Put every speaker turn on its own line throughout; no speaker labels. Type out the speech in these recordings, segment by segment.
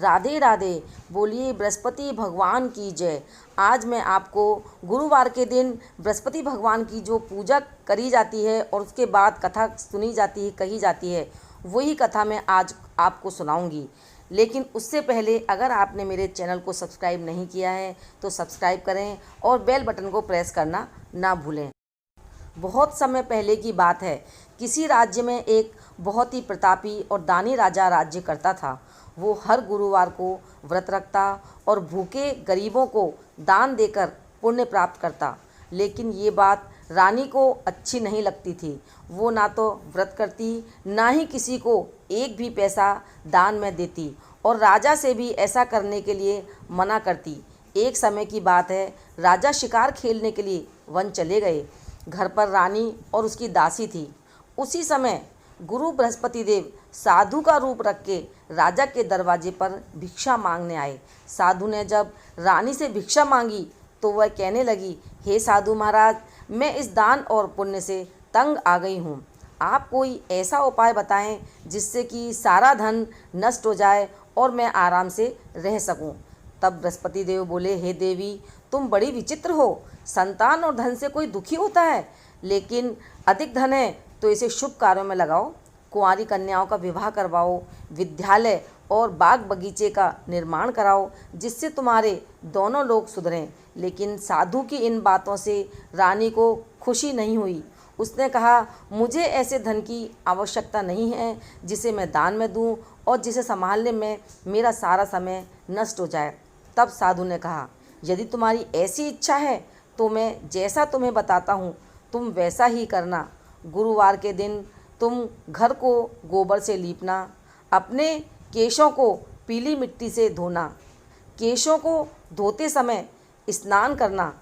राधे राधे। बोलिए बृहस्पति भगवान की जय। आज मैं आपको गुरुवार के दिन बृहस्पति भगवान की जो पूजा करी जाती है और उसके बाद कथा सुनी जाती है, कही जाती है, वही कथा मैं आज आपको सुनाऊंगी। लेकिन उससे पहले अगर आपने मेरे चैनल को सब्सक्राइब नहीं किया है तो सब्सक्राइब करें और बेल बटन को प्रेस करना ना भूलें। बहुत समय पहले की बात है, किसी राज्य में एक बहुत ही प्रतापी और दानी राजा राज्य करता था। वो हर गुरुवार को व्रत रखता और भूखे गरीबों को दान देकर पुण्य प्राप्त करता। लेकिन ये बात रानी को अच्छी नहीं लगती थी। वो ना तो व्रत करती, ना ही किसी को एक भी पैसा दान में देती और राजा से भी ऐसा करने के लिए मना करती। एक समय की बात है, राजा शिकार खेलने के लिए वन चले गए। घर पर रानी और उसकी दासी थी। उसी समय गुरु बृहस्पति देव साधु का रूप रख के राजा के दरवाजे पर भिक्षा मांगने आए। साधु ने जब रानी से भिक्षा मांगी तो वह कहने लगी, हे साधु महाराज, मैं इस दान और पुण्य से तंग आ गई हूँ। आप कोई ऐसा उपाय बताएं जिससे कि सारा धन नष्ट हो जाए और मैं आराम से रह सकूं। तब बृहस्पति देव बोले, हे देवी, तुम बड़ी विचित्र हो। संतान और धन से कोई दुखी होता है, लेकिन अधिक धन है तो इसे शुभ कार्यों में लगाओ। कुंवारी कन्याओं का विवाह करवाओ, विद्यालय और बाग बगीचे का निर्माण कराओ, जिससे तुम्हारे दोनों लोग सुधरें। लेकिन साधु की इन बातों से रानी को खुशी नहीं हुई। उसने कहा, मुझे ऐसे धन की आवश्यकता नहीं है जिसे मैं दान में दूं और जिसे संभालने में मेरा सारा समय नष्ट हो जाए। तब साधु ने कहा, यदि तुम्हारी ऐसी इच्छा है तो मैं जैसा तुम्हें बताता हूँ तुम वैसा ही करना। गुरुवार के दिन तुम घर को गोबर से लीपना, अपने केशों को पीली मिट्टी से धोना, केशों को धोते समय स्नान करना,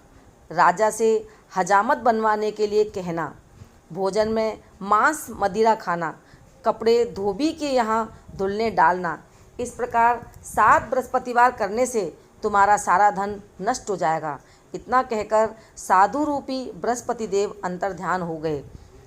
राजा से हजामत बनवाने के लिए कहना, भोजन में मांस मदिरा खाना, कपड़े धोबी के यहाँ धुलने डालना। इस प्रकार 7 बृहस्पतिवार करने से तुम्हारा सारा धन नष्ट हो जाएगा। इतना कहकर साधु रूपी बृहस्पति देव अंतर्ध्यान हो गए।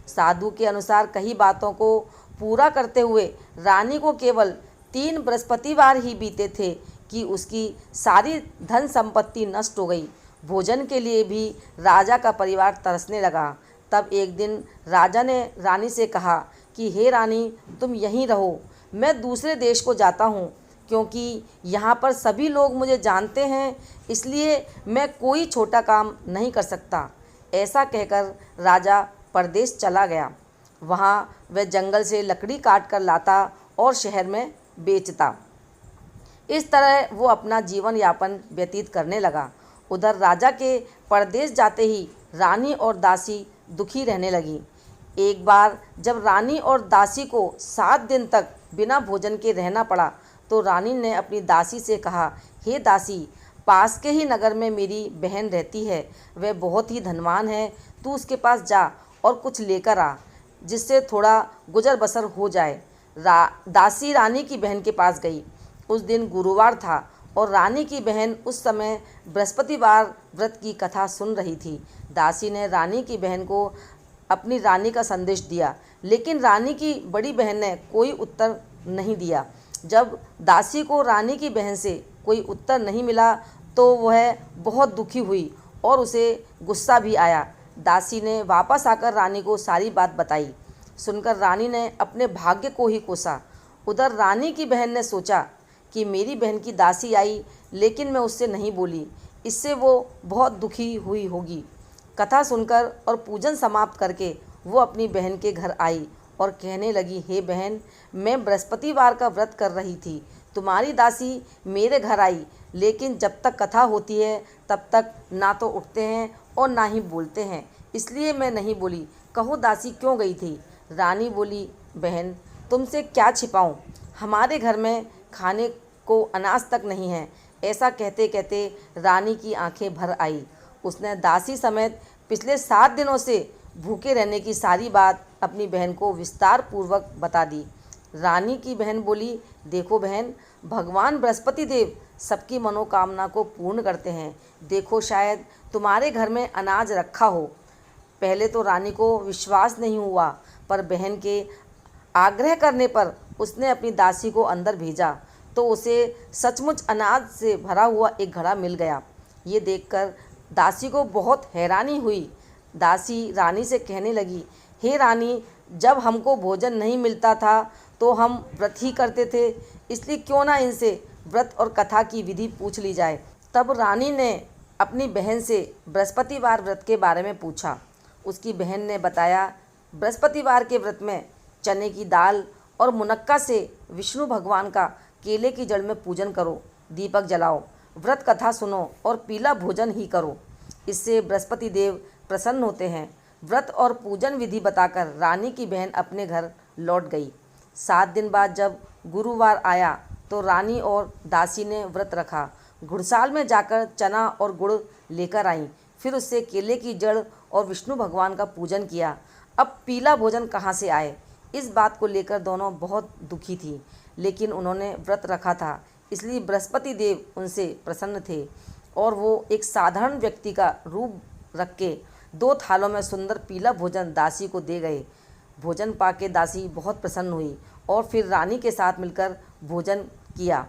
साधु के अनुसार कई बातों को पूरा करते हुए रानी को केवल 3 बृहस्पतिवार ही बीते थे कि उसकी सारी धन संपत्ति नष्ट हो गई। भोजन के लिए भी राजा का परिवार तरसने लगा। तब एक दिन राजा ने रानी से कहा कि हे रानी, तुम यहीं रहो, मैं दूसरे देश को जाता हूँ, क्योंकि यहाँ पर सभी लोग मुझे जानते हैं, इसलिए मैं कोई छोटा काम नहीं कर सकता। ऐसा कहकर राजा परदेश चला गया। वहाँ वह जंगल से लकड़ी काट कर लाता और शहर में बेचता। इस तरह वो अपना जीवन यापन व्यतीत करने लगा। उधर राजा के परदेश जाते ही रानी और दासी दुखी रहने लगी। एक बार जब रानी और दासी को 7 दिन तक बिना भोजन के रहना पड़ा तो रानी ने अपनी दासी से कहा, हे दासी, पास के ही नगर में मेरी बहन रहती है, वह बहुत ही धनवान है, तू उसके पास जा और कुछ लेकर आ, जिससे थोड़ा गुजर बसर हो जाए। दासी रानी की बहन के पास गई। उस दिन गुरुवार था और रानी की बहन उस समय बृहस्पतिवार व्रत की कथा सुन रही थी। दासी ने रानी की बहन को अपनी रानी का संदेश दिया, लेकिन रानी की बड़ी बहन ने कोई उत्तर नहीं दिया। जब दासी को रानी की बहन से कोई उत्तर नहीं मिला तो वह बहुत दुखी हुई और उसे गुस्सा भी आया। दासी ने वापस आकर रानी को सारी बात बताई। सुनकर रानी ने अपने भाग्य को ही कोसा। उधर रानी की बहन ने सोचा कि मेरी बहन की दासी आई, लेकिन मैं उससे नहीं बोली, इससे वो बहुत दुखी हुई होगी। कथा सुनकर और पूजन समाप्त करके वो अपनी बहन के घर आई और कहने लगी, हे बहन, मैं बृहस्पतिवार का व्रत कर रही थी, तुम्हारी दासी मेरे घर आई, लेकिन जब तक कथा होती है तब तक ना तो उठते हैं और ना ही बोलते हैं, इसलिए मैं नहीं बोली। कहो दासी क्यों गई थी? रानी बोली, बहन, तुमसे क्या छिपाऊं, हमारे घर में खाने को अनाज तक नहीं है। ऐसा कहते कहते रानी की आंखें भर आई। उसने दासी समेत पिछले 7 दिनों से भूखे रहने की सारी बात अपनी बहन को विस्तार पूर्वक बता दी। रानी की बहन बोली, देखो बहन, भगवान बृहस्पति देव सबकी मनोकामना को पूर्ण करते हैं। देखो, शायद तुम्हारे घर में अनाज रखा हो। पहले तो रानी को विश्वास नहीं हुआ, पर बहन के आग्रह करने पर उसने अपनी दासी को अंदर भेजा। तो उसे सचमुच अनाज से भरा हुआ एक घड़ा मिल गया। ये देखकर दासी को बहुत हैरानी हुई। दासी रानी से कहने लगी, हे रानी, जब हमको भोजन नहीं मिलता था तो हम व्रत ही करते थे, इसलिए क्यों ना इनसे व्रत और कथा की विधि पूछ ली जाए। तब रानी ने अपनी बहन से बृहस्पतिवार व्रत के बारे में पूछा। उसकी बहन ने बताया, बृहस्पतिवार के व्रत में चने की दाल और मुनक्का से विष्णु भगवान का केले की जड़ में पूजन करो, दीपक जलाओ, व्रत कथा सुनो और पीला भोजन ही करो। इससे बृहस्पति देव प्रसन्न होते हैं। व्रत और पूजन विधि बताकर रानी की बहन अपने घर लौट गई। 7 दिन बाद जब गुरुवार आया तो रानी और दासी ने व्रत रखा। घुड़साल में जाकर चना और गुड़ लेकर आईं। फिर उससे केले की जड़ और विष्णु भगवान का पूजन किया। अब पीला भोजन कहाँ से आए, इस बात को लेकर दोनों बहुत दुखी थी, लेकिन उन्होंने व्रत रखा था, इसलिए बृहस्पति देव उनसे प्रसन्न थे और वो एक साधारण व्यक्ति का रूप रख के 2 थालों में सुंदर पीला भोजन दासी को दे गए। भोजन पाके दासी बहुत प्रसन्न हुई और फिर रानी के साथ मिलकर भोजन किया।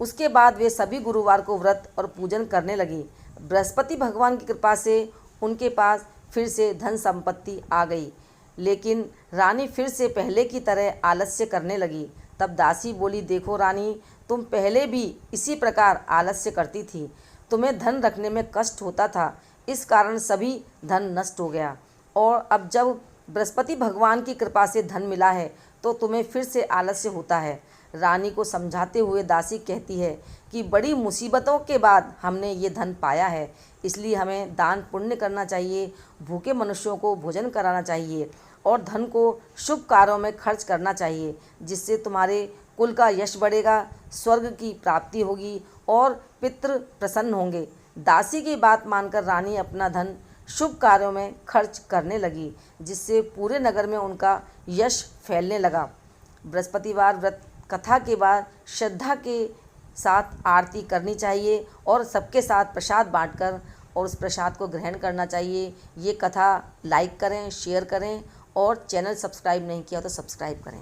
उसके बाद वे सभी गुरुवार को व्रत और पूजन करने लगी। बृहस्पति भगवान की कृपा से उनके पास फिर से धन संपत्ति आ गई, लेकिन रानी फिर से पहले की तरह आलस्य करने लगी। तब दासी बोली, देखो रानी, तुम पहले भी इसी प्रकार आलस्य करती थी, तुम्हें धन रखने में कष्ट होता था, इस कारण सभी धन नष्ट हो गया, और अब जब बृहस्पति भगवान की कृपा से धन मिला है तो तुम्हें फिर से आलस्य होता है। रानी को समझाते हुए दासी कहती है कि बड़ी मुसीबतों के बाद हमने ये धन पाया है, इसलिए हमें दान पुण्य करना चाहिए, भूखे मनुष्यों को भोजन कराना चाहिए और धन को शुभ कार्यों में खर्च करना चाहिए, जिससे तुम्हारे कुल का यश बढ़ेगा, स्वर्ग की प्राप्ति होगी और पितृ प्रसन्न होंगे। दासी की बात मानकर रानी अपना धन शुभ कार्यों में खर्च करने लगी, जिससे पूरे नगर में उनका यश फैलने लगा। बृहस्पतिवार व्रत कथा के बाद श्रद्धा के साथ आरती करनी चाहिए और सबके साथ प्रसाद बांटकर और उस प्रसाद को ग्रहण करना चाहिए। ये कथा लाइक करें, शेयर करें और चैनल सब्सक्राइब नहीं किया तो सब्सक्राइब करें।